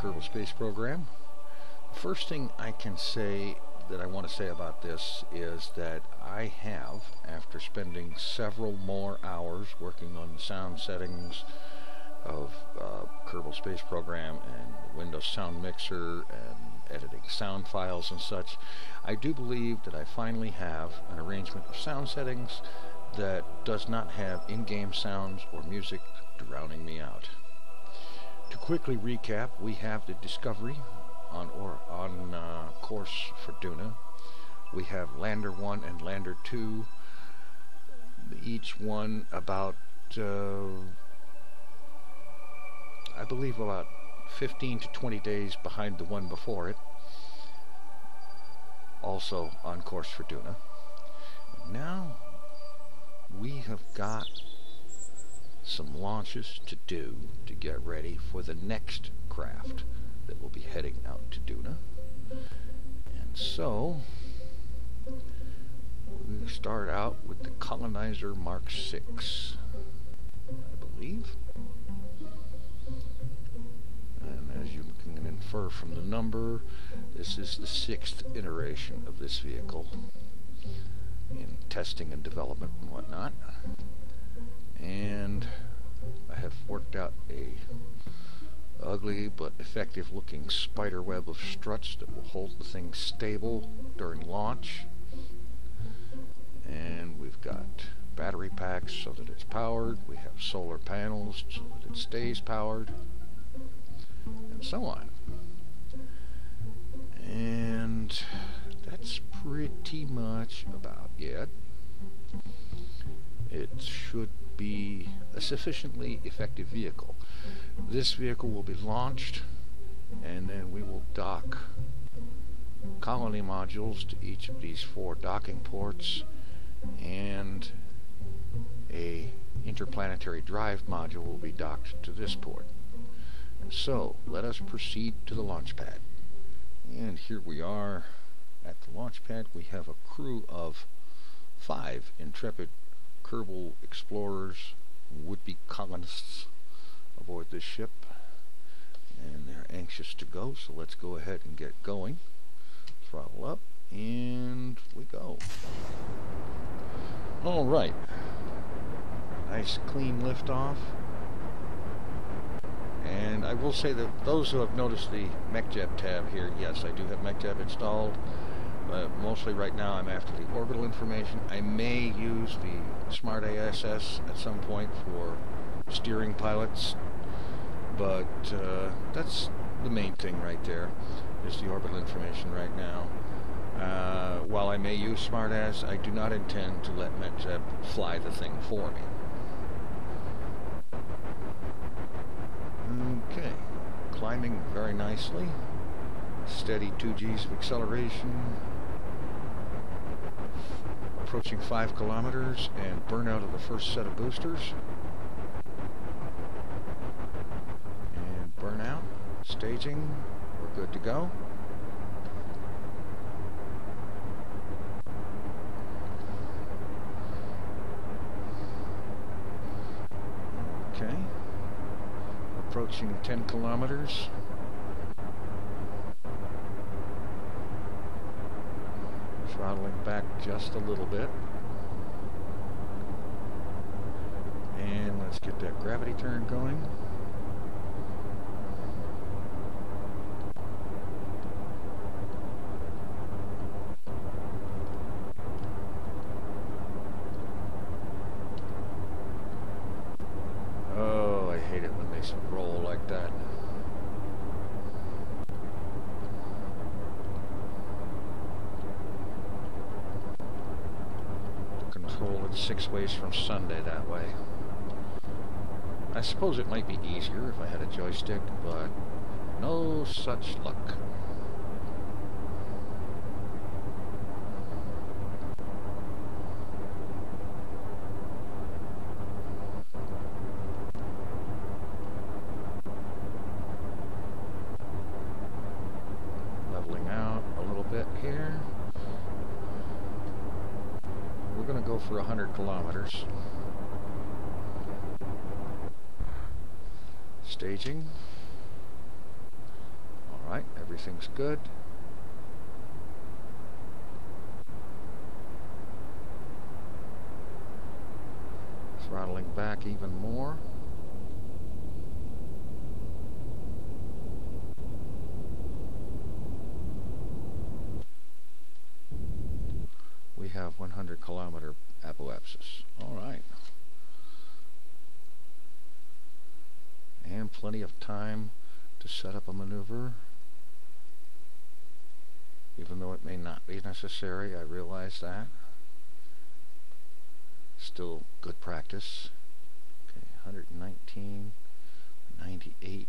Kerbal Space Program. First thing I can say that I want to say about this is that I have, after spending several more hours working on the sound settings of Kerbal Space Program and the Windows Sound Mixer and editing sound files and such, I do believe that I finally have an arrangement of sound settings that does not have in-game sounds or music drowning me out. To quickly recap, we have the Discovery on course for Duna. We have Lander 1 and Lander 2, each one about, I believe about 15 to 20 days behind the one before it, also on course for Duna. Now we have got some launches to do to get ready for the next craft that will be heading out to Duna. And so we start out with the Colonizer Mark 6, I believe. And as you can infer from the number, this is the 6th iteration of this vehicle in testing and development and whatnot. And I have worked out a ugly but effective looking spider web of struts that will hold the thing stable during launch. And we've got battery packs so that it's powered. We have solar panels so that it stays powered, and so on. And that's pretty much about it. It should be a sufficiently effective vehicle. This vehicle will be launched, and then we will dock colony modules to each of these 4 docking ports, and a interplanetary drive module will be docked to this port. And so let us proceed to the launch pad. And here we are at the launch pad. We have a crew of 5 intrepid Kerbal explorers, would-be colonists aboard this ship, and they're anxious to go, so let's go ahead and get going. Throttle up, and we go. Alright, nice clean liftoff. And I will say that those who have noticed the MechJeb tab here, yes, I do have MechJeb installed. Mostly right now I'm after the orbital information. I may use the Smart ASS at some point for steering pilots, but that's the main thing right there, is the orbital information right now. While I may use Smart AS, I do not intend to let MechJeb fly the thing for me. Okay, climbing very nicely. Steady 2 Gs of acceleration. Approaching 5 kilometers and burnout of the first set of boosters. And burnout. Staging. We're good to go. Okay. Approaching 10 kilometers. Throttling back just a little bit. And let's get that gravity turn going. Oh, I hate it when they roll like that. Control it 6 ways from Sunday that way. I suppose it might be easier if I had a joystick, but no such luck. Leveling out a little bit here. We're going to go for 100 kilometers. Staging. Alright, everything's good. Throttling back even more. We have 100-kilometer apoapsis. Alright. And plenty of time to set up a maneuver. Even though it may not be necessary, I realize that. Still good practice. Okay, 119, 98.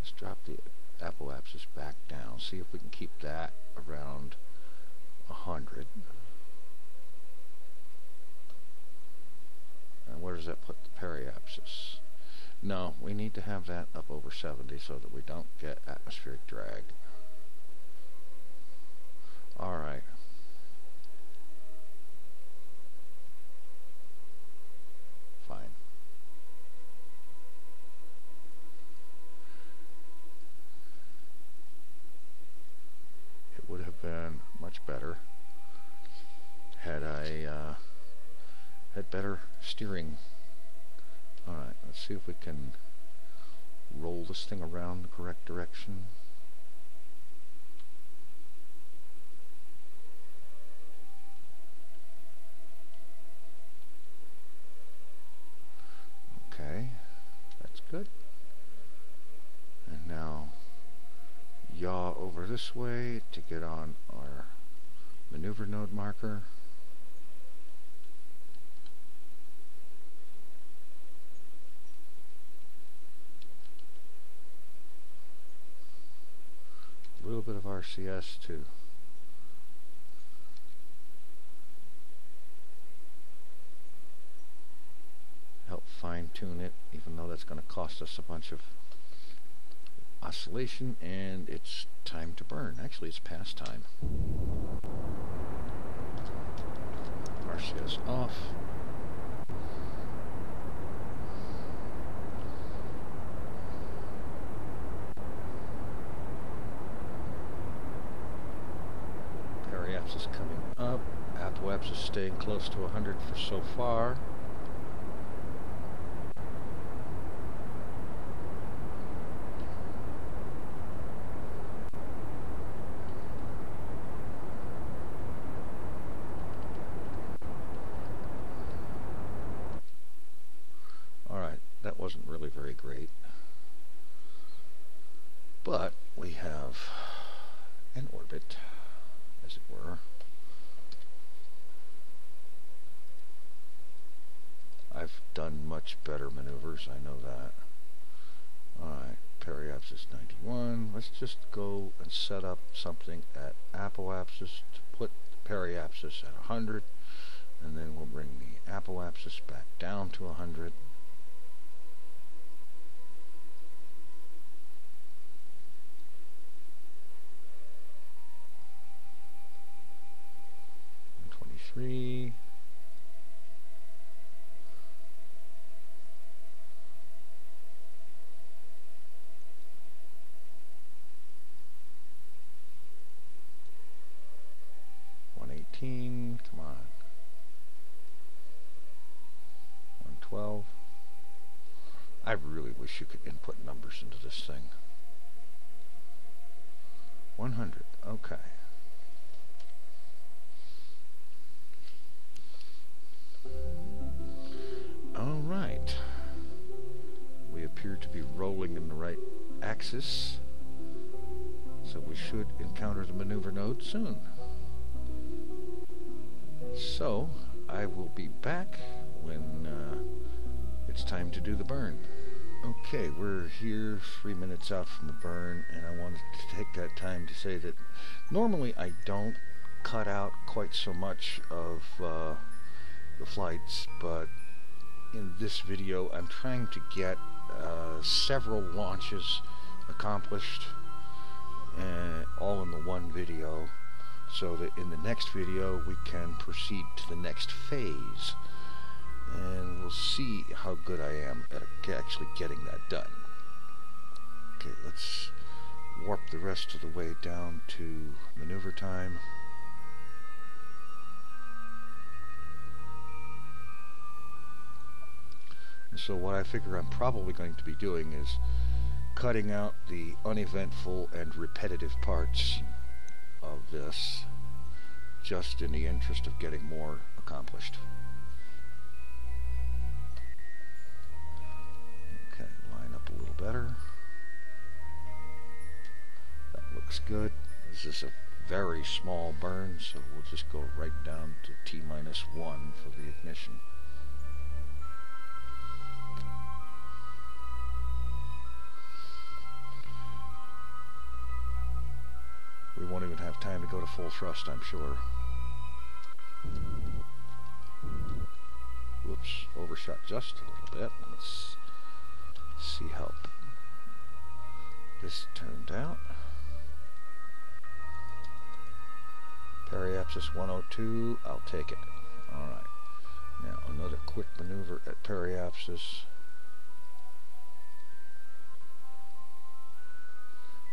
Let's drop the apoapsis back down. See if we can keep that around 100. And where does that put the periapsis? No, we need to have that up over 70 so that we don't get atmospheric drag. Alright. Fine. It would have been much better had I had better steering. Alright, let's see if we can roll this thing around the correct direction. Okay, that's good. And now yaw over this way to get on our maneuver node marker. A little bit of RCS to help fine-tune it, even though that's going to cost us a bunch of oscillation. And it's time to burn. Actually, it's past time. RCS off. Periapsis coming up. Apoapsis staying close to 100 for so far. Alright, that wasn't really very great. But we have an orbit, as it were. I've done much better maneuvers, I know that. Alright, periapsis 91. Let's just go and set up something at apoapsis to put the periapsis at 100, and then we'll bring the apoapsis back down to 100. Three. Come on. 112. I really wish you could input numbers into this thing. 100. Okay. Alright. We appear to be rolling in the right axis, so we should encounter the maneuver node soon. So, I will be back when it's time to do the burn. Okay, we're here 3 minutes out from the burn, and I wanted to take that time to say that normally I don't cut out quite so much of the flights, but in this video I'm trying to get several launches accomplished, all in the one video, so that in the next video we can proceed to the next phase, and we'll see how good I am at actually getting that done. Okay, let's warp the rest of the way down to maneuver time. And so what I figure I'm probably going to be doing is cutting out the uneventful and repetitive parts of this, just in the interest of getting more accomplished. Okay, line up a little better. That looks good. This is a very small burn, so we'll just go right down to T-1 for the ignition. We won't even have time to go to full thrust, I'm sure. Whoops, overshot just a little bit. Let's see how this turned out. Periapsis 102, I'll take it. Alright, now another quick maneuver at Periapsis.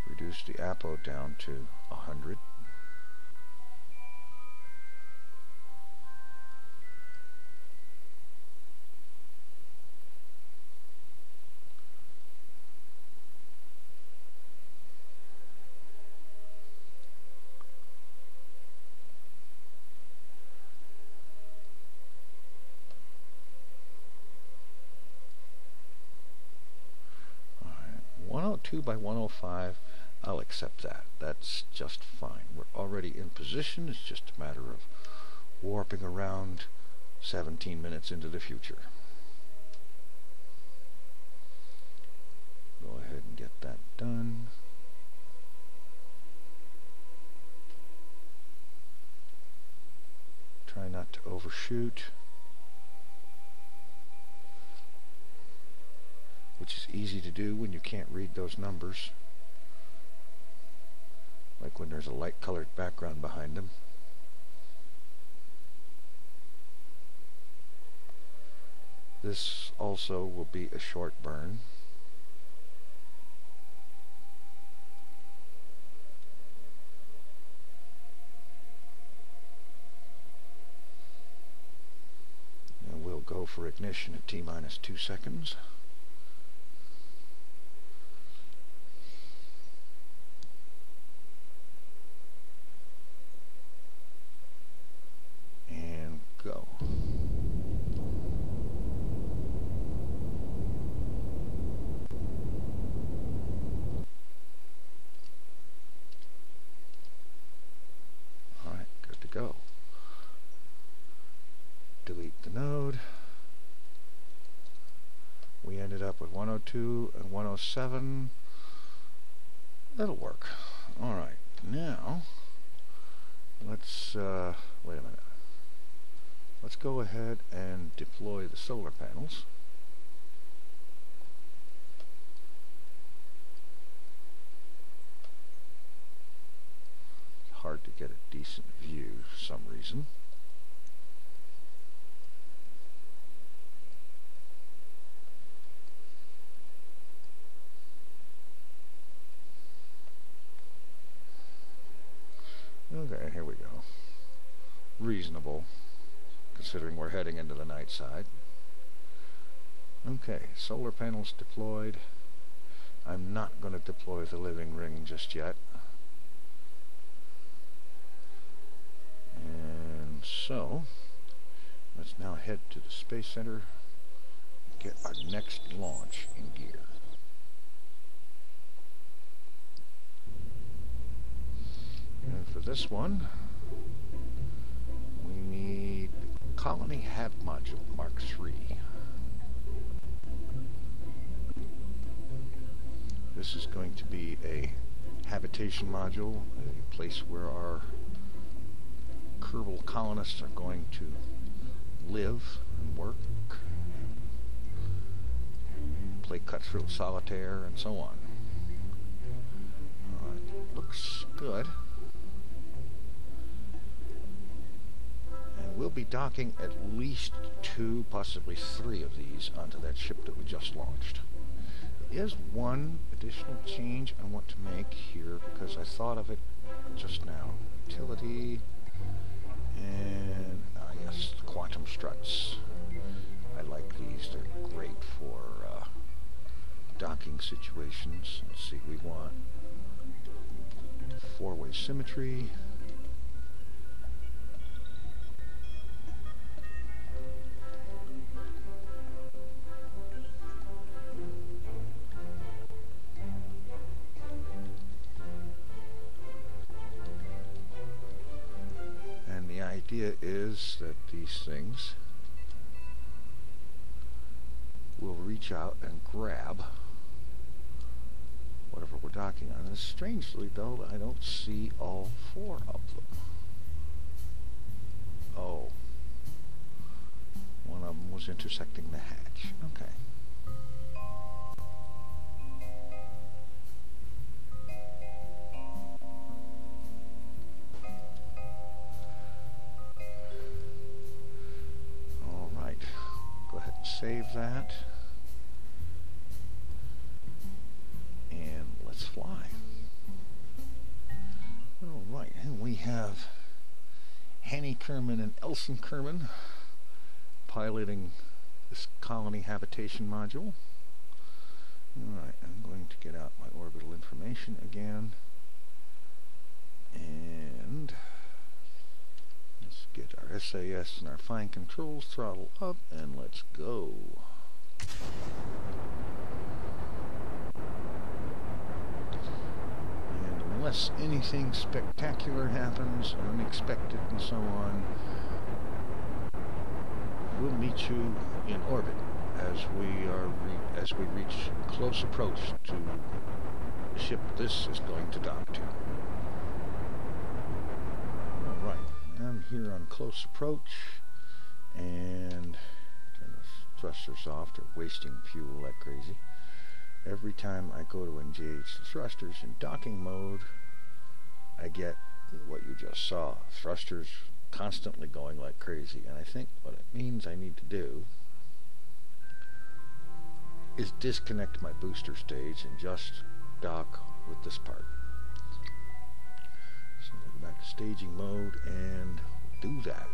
Reduce the apo down to 100. All right, 102 by 105. I'll accept that. That's just fine. We're already in position. It's just a matter of warping around 17 minutes into the future. Go ahead and get that done. Try not to overshoot, which is easy to do when you can't read those numbers. Like when there's a light colored background behind them. This also will be a short burn. And we'll go for ignition at T-minus 2 seconds. Go. All right, good to go. Delete the node. We ended up with 102 and 107. That'll work. All right, now let's wait a minute. Let's go ahead and deploy the solar panels. It's hard to get a decent view for some reason. Okay, here we go. Reasonable, considering we're heading into the night side. Okay, solar panels deployed. I'm not going to deploy the living ring just yet. And so, let's now head to the Space Center and get our next launch in gear. And for this one, we need Colony Hab Module Mark III. This is going to be a habitation module, a place where our Kerbal colonists are going to live and work, play cutthroat solitaire, and so on. Looks good. And we'll be docking at least 2, possibly 3 of these onto that ship that we just launched. is one additional change I want to make here because I thought of it just now. Utility, and yes, the quantum struts. I like these. They're great for docking situations. Let's see, we want four-way symmetry. And the idea is that these things will reach out and grab whatever we're docking on. And strangely, though, I don't see all four of them. Oh. One of them was intersecting the hatch. Okay. All right. Go ahead and save that. Let's fly. All right, and we have Hanny Kerbin and Elson Kerbin piloting this colony habitation module. All right, I'm going to get out my orbital information again, and let's get our SAS and our fine controls throttle up, and let's go. Unless anything spectacular happens, unexpected and so on, we'll meet you in orbit as we reach close approach to the ship this is going to dock to. Alright, I'm here on close approach, and turn the thrusters off. They're wasting fuel like crazy. Every time I go to engage the thrusters in docking mode, I get what you just saw. Thrusters constantly going like crazy. And I think what it means I need to do is disconnect my booster stage and just dock with this part. So go back to staging mode and do that.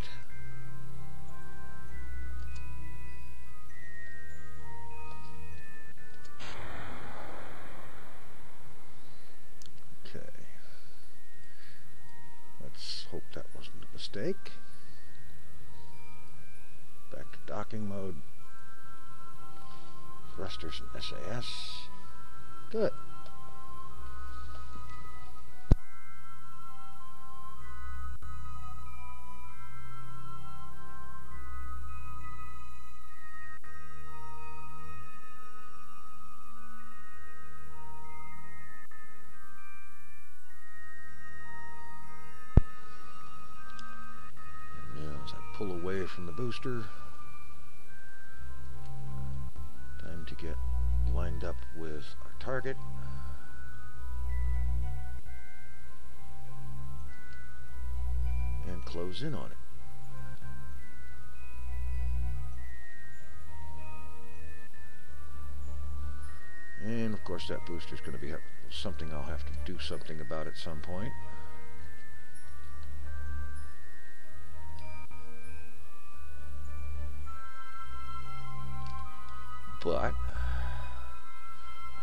Hope that wasn't a mistake. Back to docking mode. Thrusters and SAS. Good. Pull away from the booster. Time to get lined up with our target. And close in on it. And of course that booster is going to be something I'll have to do something about at some point. But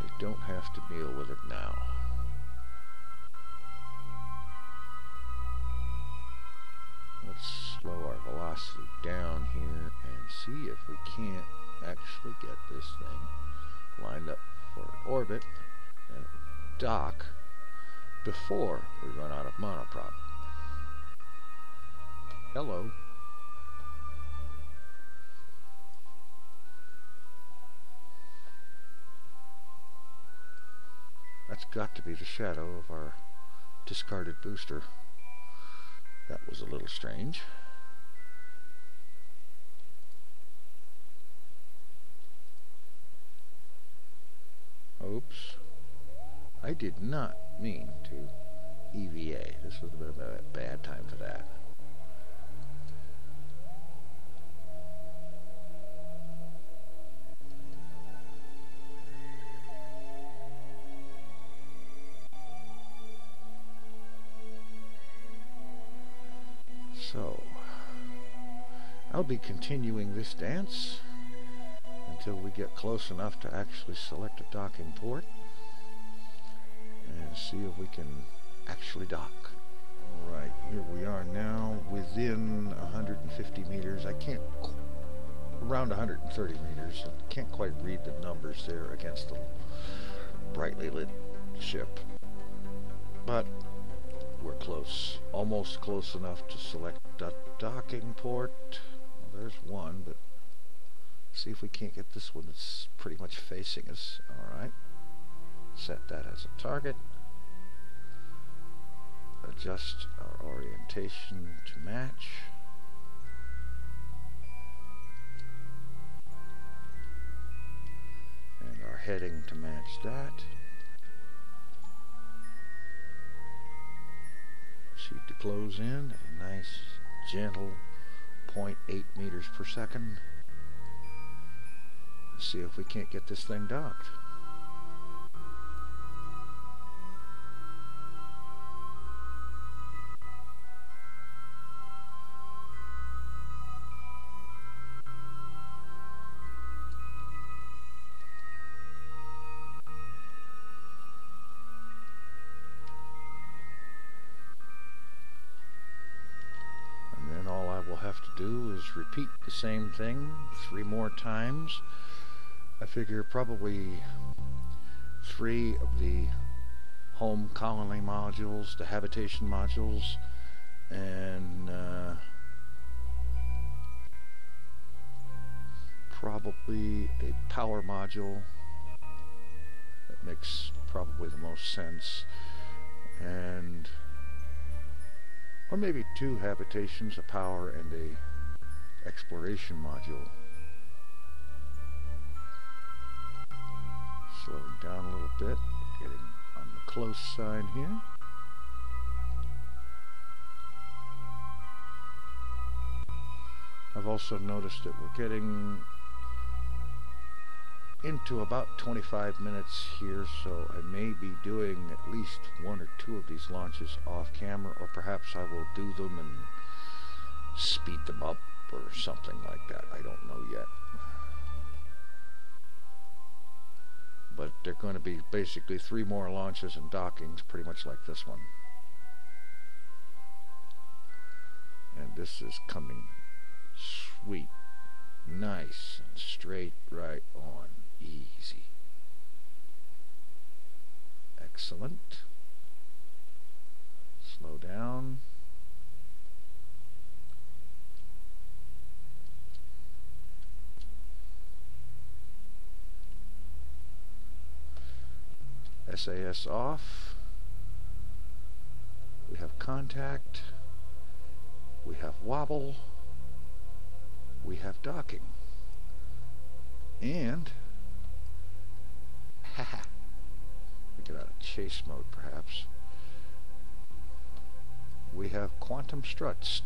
I don't have to deal with it now. Let's slow our velocity down here and see if we can't actually get this thing lined up for an orbit and dock before we run out of monoprop. Hello. That's got to be the shadow of our discarded booster. That was a little strange. Oops. I did not mean to EVA. This was a bit of a bad time for that. So, I'll be continuing this dance until we get close enough to actually select a docking port and see if we can actually dock. Alright, here we are now within 150 meters. I can't, around 130 meters. I can't quite read the numbers there against the brightly lit ship. But we're close, almost close enough to select a docking port. Well, there's one, but see if we can't get this one that's pretty much facing us. Alright, set that as a target. Adjust our orientation to match. And our heading to match that. Proceed to close in at a nice, gentle 0.8 meters per second. Let's see if we can't get this thing docked. Have to do is repeat the same thing 3 more times. I figure probably 3 of the home colony modules, the habitation modules, and probably a power module. That makes probably the most sense. And or maybe 2 habitations, a power and a exploration module. Slowing down a little bit, getting on the close side here. I've also noticed that we're getting into about 25 minutes here, so I may be doing at least 1 or 2 of these launches off camera, or perhaps I will do them and speed them up or something like that. I don't know yet. But they're going to be basically 3 more launches and dockings, pretty much like this one. And this is coming sweet, nice, and straight right on. Easy. Excellent. Slow down. SAS off. We have contact. We have wobble. We have docking. And we get out of chase mode perhaps. We have quantum struts.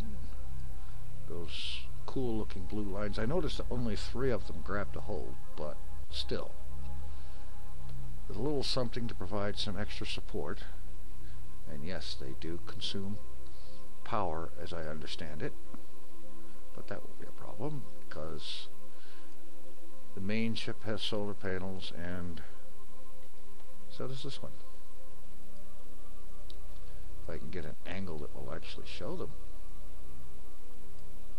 Those cool looking blue lines. I noticed that only 3 of them grabbed a hold, but still. There's a little something to provide some extra support. And yes, they do consume power as I understand it. But that won't be a problem because the main ship has solar panels, and so does this one. If I can get an angle that will actually show them,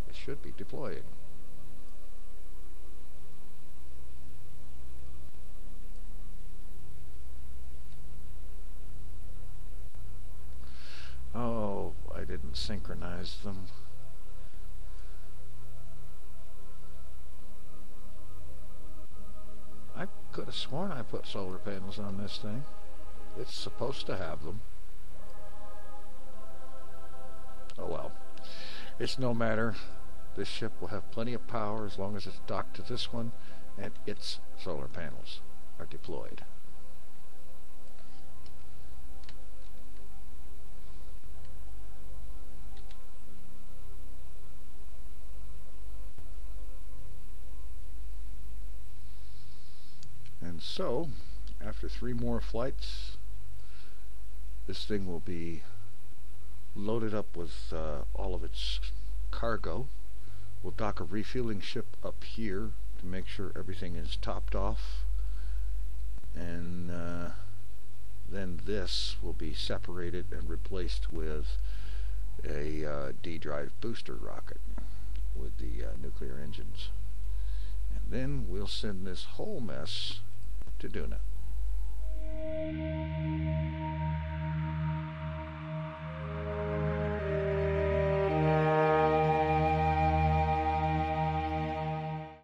it should be deploying. Oh, I didn't synchronize them. I could have sworn I put solar panels on this thing. It's supposed to have them. Oh well. It's no matter. This ship will have plenty of power as long as it's docked to this one and its solar panels are deployed. And so, after 3 more flights, this thing will be loaded up with all of its cargo. We'll dock a refueling ship up here to make sure everything is topped off, and then this will be separated and replaced with a D-drive booster rocket with the nuclear engines. And then we'll send this whole mess to Duna.